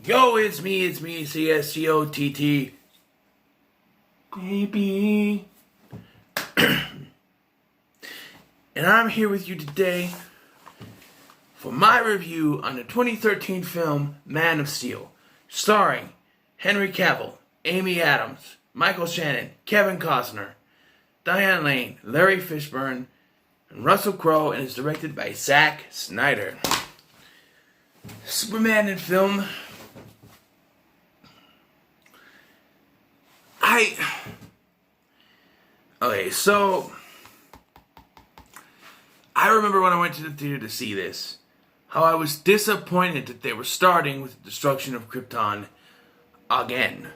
Yo, it's me, CSCOTT. Baby. And I'm here with you today for my review on the 2013 film Man of Steel, starring Henry Cavill, Amy Adams, Michael Shannon, Kevin Costner, Diane Lane, Larry Fishburne, and Russell Crowe, and is directed by Zack Snyder. Superman in film. Okay, so I remember when I went to the theater to see this, how I was disappointed that they were starting with the destruction of Krypton again.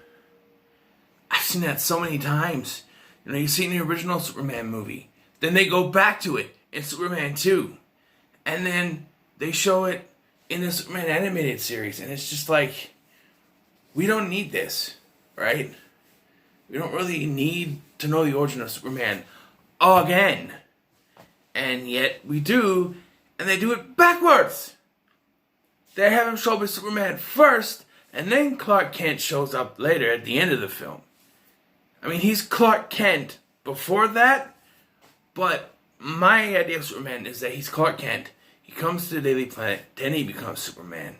I've seen that so many times. You see it in the original Superman movie. Then they go back to it in Superman 2. And then they show it in the Superman animated series. And it's just like, we don't need this, right? We don't really need to know the origin of Superman again. And yet we do, and they do it backwards. They have him show up as Superman first, and then Clark Kent shows up later at the end of the film. I mean, he's Clark Kent before that, but my idea of Superman is that he's Clark Kent. He comes to the Daily Planet, then he becomes Superman.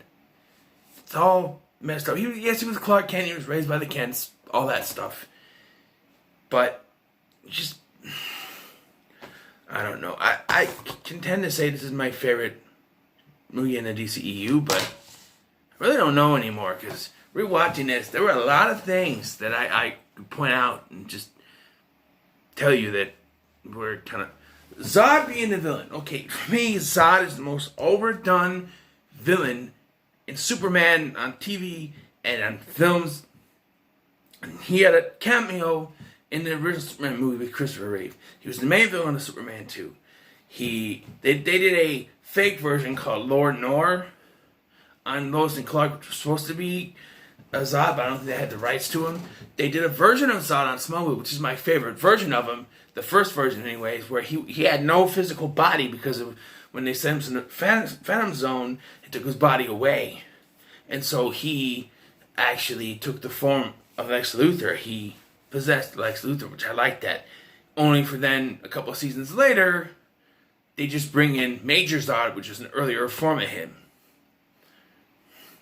It's all messed up. Yes, he was Clark Kent, he was raised by the Kents, all that stuff. But, just, I don't know. I can tend to say this is my favorite movie in the DCEU, but I really don't know anymore, because rewatching this, there were a lot of things that I could point out and just tell you that were kind of... Zod being the villain. Okay, for me, Zod is the most overdone villain in Superman on TV and on films. And he had a cameo in the original Superman movie with Christopher Reeve. He was the main villain of Superman 2. They did a fake version called Lord Nor on Lois and Clark, which was supposed to be Zod, but I don't think they had the rights to him. They did a version of Zod on Smallville, which is my favorite version of him, the first version anyways, where he had no physical body because of when they sent him to the Phantom Zone, it took his body away. And so he actually took the form of Lex Luthor. He possessed Lex Luthor, which I like that. Only for then, a couple of seasons later, they just bring in Major Zod, which is an earlier form of him.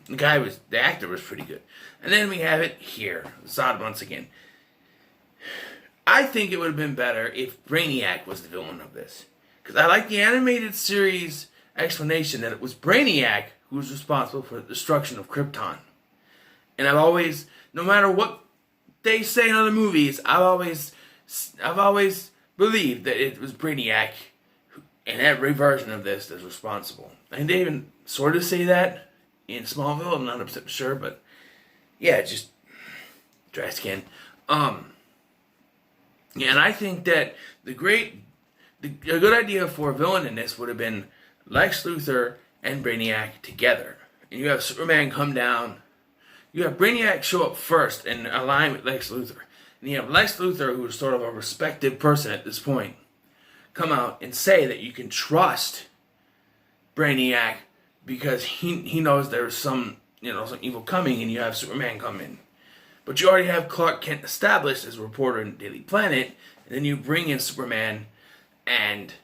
The actor was pretty good. And then we have it here, Zod once again. I think it would have been better if Brainiac was the villain of this. Because I like the animated series explanation that it was Brainiac who was responsible for the destruction of Krypton. And I've always, no matter what they say in other movies, I've always believed that it was Brainiac in every version of this that's responsible. And they even sort of say that in Smallville. I'm not 100% sure, but yeah, just dry skin. Yeah, and I think that a good idea for a villain in this would have been Lex Luthor and Brainiac together. And you have Superman come down. You have Brainiac show up first and align with Lex Luthor. And you have Lex Luthor, who is sort of a respected person at this point, come out and say that you can trust Brainiac because he knows there's some evil coming, and you have Superman come in. But you already have Clark Kent established as a reporter in Daily Planet, and then you bring in Superman, and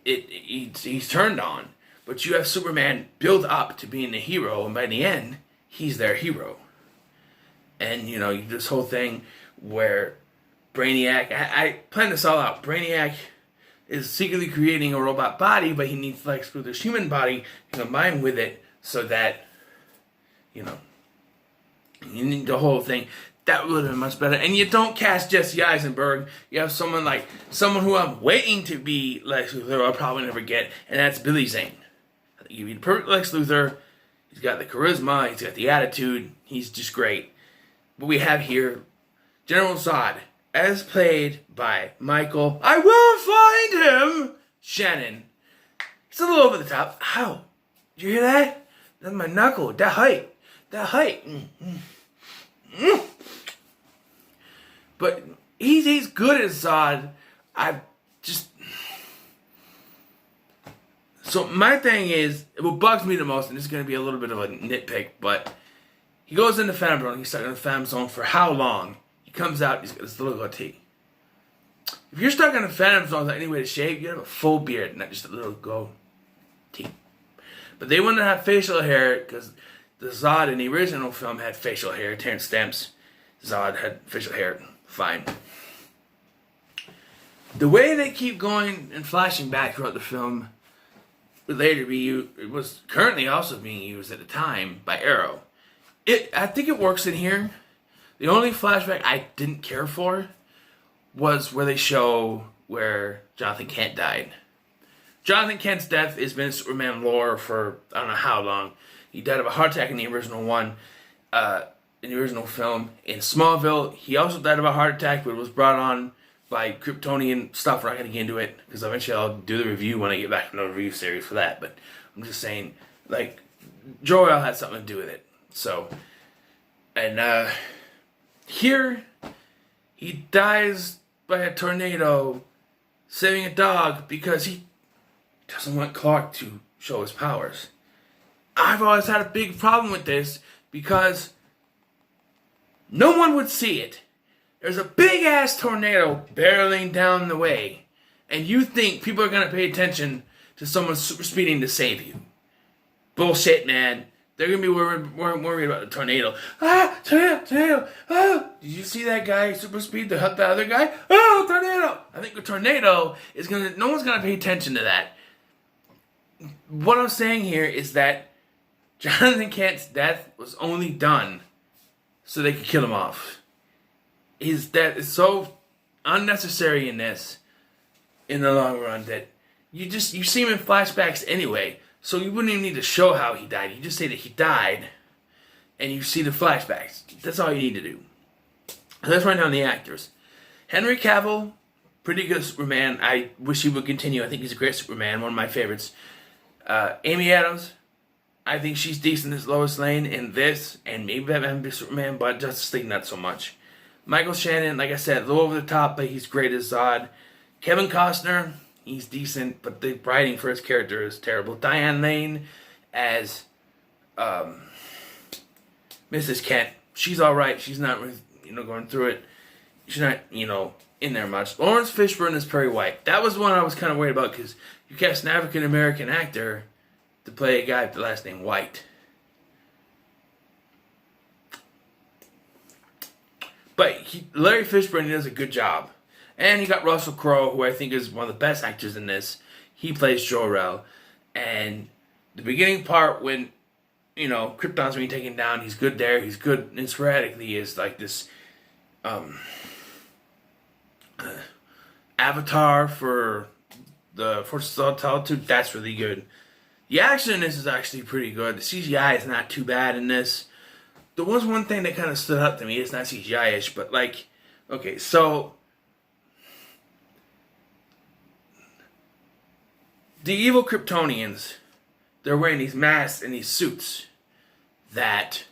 he's turned on. But you have Superman build up to being the hero, and by the end, he's their hero. And this whole thing where Brainiac, I planned this all out. Brainiac is secretly creating a robot body, but he needs Lex Luthor's human body to combine with it so that you need the whole thing. That would have been much better. And you don't cast Jesse Eisenberg. You have someone who I'm waiting to be Lex Luthor, I'll probably never get, and that's Billy Zane. I think he'd be the perfect Lex Luthor. He's got the charisma, he's got the attitude, he's just great. But we have here General Zod, as played by Michael, I will find him, Shannon. He's a little over the top. Ow. Did you hear that? That's my knuckle. That height. But he's good as Zod. So my thing is, what bugs me the most, and this is going to be a little bit of a nitpick, but he goes into Phantom Zone, he's stuck in the Phantom Zone for how long? He comes out, he's got this little goatee. If you're stuck in the Phantom Zone without any way to shave, you have a full beard, not just a little goatee. But they wanted to have facial hair because the Zod in the original film had facial hair. Terrence Stamp's Zod had facial hair. Fine. The way they keep going and flashing back throughout the film would later be used, it was currently also being used at the time by Arrow. I think it works in here. The only flashback I didn't care for was where they show where Jonathan Kent died. Jonathan Kent's death has been in Superman lore for I don't know how long. He died of a heart attack in the original one, in the original film. In Smallville, he also died of a heart attack, but was brought on by Kryptonian stuff. We're not going to get into it, because eventually I'll do the review when I get back to the review series for that. But I'm just saying, like, Jor-El had something to do with it. So, and here, he dies by a tornado saving a dog because he doesn't want Clark to show his powers. I've always had a big problem with this because no one would see it. There's a big ass tornado barreling down the way, and you think people are going to pay attention to someone super speeding to save you. Bullshit, man. They're going to be worried about the tornado. Tornado. Did you see that guy super speed to help the other guy? Oh, tornado. I think the tornado is going to, no one's going to pay attention to that. What I'm saying here is that Jonathan Kent's death was only done so they could kill him off. His death is so unnecessary in this, in the long run, that you see him in flashbacks anyway. So you wouldn't even need to show how he died. You just say that he died, and you see the flashbacks. That's all you need to do. So let's run down the actors. Henry Cavill, pretty good Superman. I wish he would continue. I think he's a great Superman, one of my favorites. Amy Adams, I think she's decent as Lois Lane in this, and maybe Batman v Superman, but Justice League not so much. Michael Shannon, like I said, a little over the top, but he's great as Zod. Kevin Costner, he's decent, but the writing for his character is terrible. Diane Lane as Mrs. Kent, she's all right. She's not, going through it. She's not, in there much. Lawrence Fishburne is Perry White. That was one I was kind of worried about because you cast an African American actor to play a guy with the last name White. But Larry Fishburne does a good job. And you got Russell Crowe, who I think is one of the best actors in this. He plays Jor-El. And the beginning part when, Krypton's being taken down, he's good there. He's good, and sporadically is like this avatar for the Forces of Solitude. That's really good. The action in this is actually pretty good. The CGI is not too bad in this. There was one thing that kind of stood out to me. It's not CGI-ish, but okay, so the evil Kryptonians, they're wearing these masks and these suits that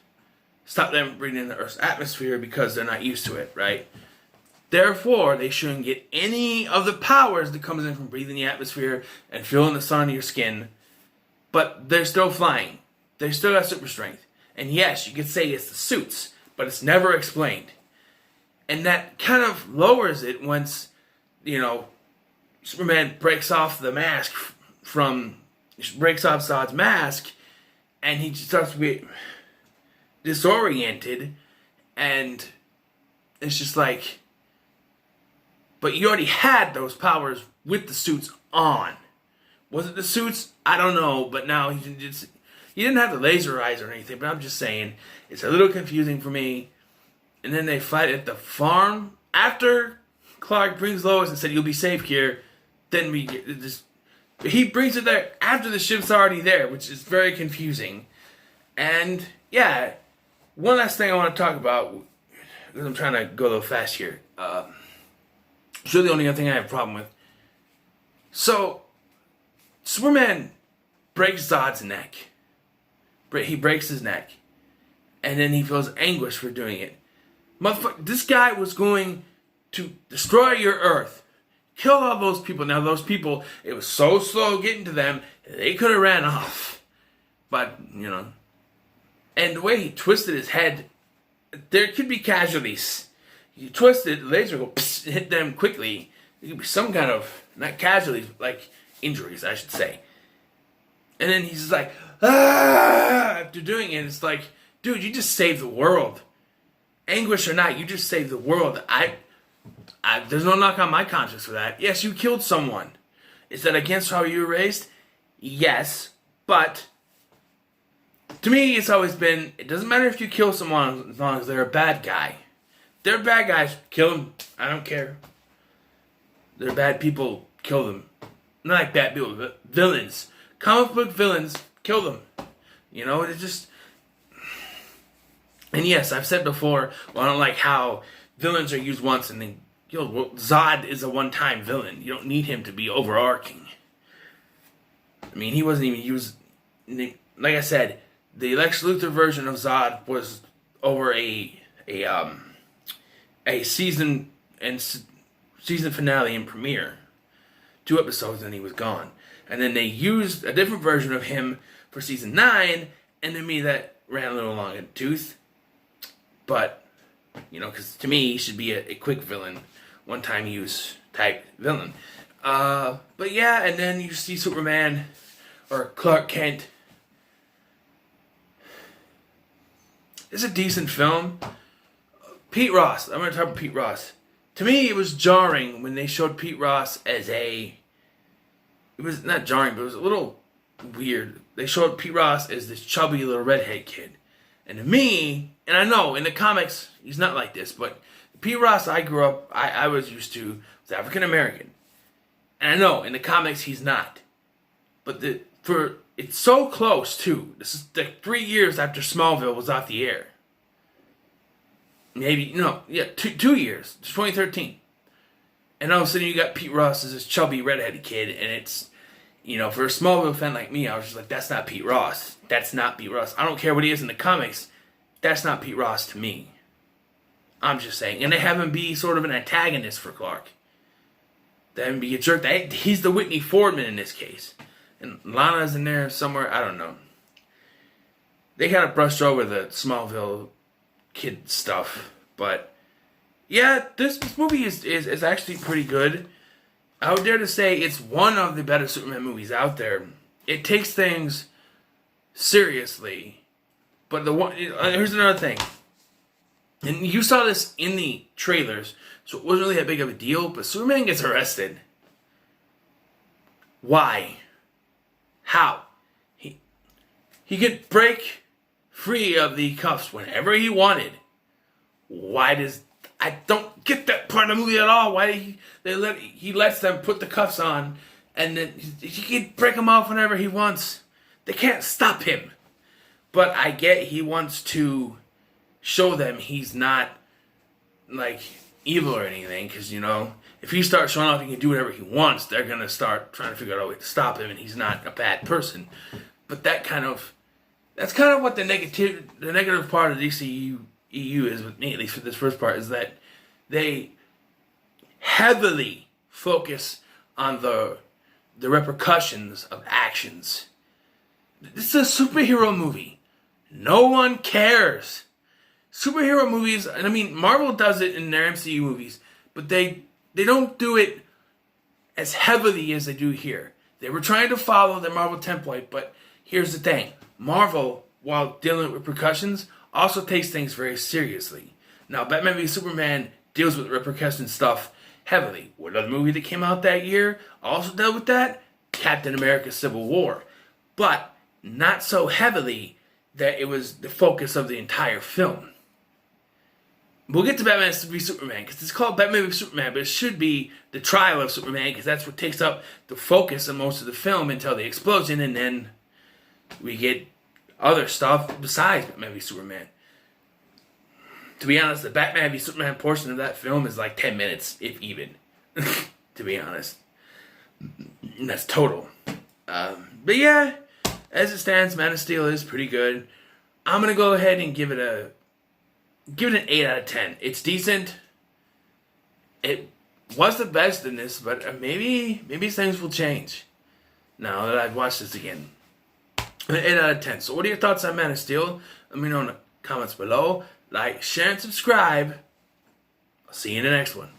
stop them breathing in the Earth's atmosphere because they're not used to it, right? Therefore, they shouldn't get any of the powers that comes in from breathing the atmosphere and feeling the sun on your skin. But they're still flying. They still got super strength. And yes, you could say it's the suits, but it's never explained. And that kind of lowers it once, Superman breaks off the mask breaks off Zod's mask, and he starts to be disoriented, and it's just like, but you already had those powers with the suits on. Was it the suits? I don't know, but now he didn't have the laser eyes or anything, but I'm just saying, it's a little confusing for me. And then they fight at the farm. After Clark brings Lois and said, you'll be safe here, then we get this. He brings it there after the ship's already there, which is very confusing. And, yeah, one last thing I want to talk about, because I'm trying to go a little fast here. It's really the only other thing I have a problem with. So, Superman breaks Zod's neck. He breaks his neck. And then he feels anguish for doing it. This guy was going to destroy your Earth. Kill all those people. Now, those people, it was so slow getting to them. They could have ran off. But, you know. And the way he twisted his head, there could be casualties. You twist it, the laser go hit them quickly. There could be some kind of, not casualties, like injuries, I should say. And then he's just like, ah! After doing it, it's like, dude, you just saved the world. Anguish or not, you just saved the world. There's no knock on my conscience for that. Yes, you killed someone. Is that against how you were raised? Yes, but to me, it's always been, it doesn't matter if you kill someone as long as they're a bad guy. They're bad guys, kill them. I don't care. They're bad people, kill them. Not like bad people, but villains. Comic book villains, kill them. You know, it's just... And yes, I've said before, well, I don't like how villains are used once and then... Zod is a one-time villain. You don't need him to be overarching. I mean, he wasn't even used... Like I said, the Lex Luthor version of Zod was over a season finale and premiere. 2 episodes and he was gone. And then they used a different version of him for season 9, and to me that ran a little long in the tooth. But, you know, because to me he should be a quick villain, one-time use type villain. But yeah, and then you see Superman, or Clark Kent. It's a decent film. Pete Ross, I'm going to talk about Pete Ross. To me, it was jarring when they showed Pete Ross as it was not jarring, but it was a little weird. They showed Pete Ross as this chubby little redhead kid. And to me, and I know in the comics, he's not like this, but Pete Ross I grew up, I was used to, was African American. And I know in the comics he's not. But it's so close too. This is like 3 years after Smallville was off the air. Maybe, no, yeah, 2 years. It's 2013. And all of a sudden you got Pete Ross as this chubby redheaded kid, and it's, you know, for a Smallville fan like me, I was just like, that's not Pete Ross. That's not Pete Ross. I don't care what he is in the comics. That's not Pete Ross to me. I'm just saying. And they have him be sort of an antagonist for Clark. They have him be a jerk. He's the Whitney Fordman in this case. And Lana's in there somewhere. I don't know. They kind of brushed over the Smallville kid stuff. But yeah, this movie is actually pretty good. I would dare to say it's one of the better Superman movies out there. It takes things seriously. But here's another thing. And you saw this in the trailers, so it wasn't really that big of a deal, but Superman gets arrested. Why? How? He could break free of the cuffs whenever he wanted. I don't get that part of the movie at all. Why he lets them put the cuffs on, and then he can break them off whenever he wants. They can't stop him. But I get he wants to show them he's not like evil or anything, because you know, if he starts showing off he can do whatever he wants, they're gonna start trying to figure out a way to stop him, and he's not a bad person. But that's kind of what the negative part of DCEU is with me, at least for this first part, is that they heavily focus on the repercussions of actions. This is a superhero movie. No one cares. Superhero movies, and I mean, Marvel does it in their MCU movies, but they don't do it as heavily as they do here. They were trying to follow the Marvel template, but here's the thing. Marvel, while dealing with repercussions, also takes things very seriously. Now, Batman v Superman deals with repercussion stuff heavily. What other movie that came out that year also dealt with that? Captain America Civil War. But not so heavily that it was the focus of the entire film. We'll get to Batman v Superman, because it's called Batman v Superman, but it should be the trial of Superman, because that's what takes up the focus of most of the film until the explosion, and then we get other stuff besides Batman v Superman. To be honest, the Batman v Superman portion of that film is like 10 minutes, if even. To be honest. And that's total. But yeah, as it stands, Man of Steel is pretty good. I'm going to go ahead and give it an 8 out of 10. It's decent. It was the best in this, but maybe things will change. now that I've watched this again. An 8 out of 10. So what are your thoughts on Man of Steel? Let me know in the comments below. Like, share, and subscribe. I'll see you in the next one.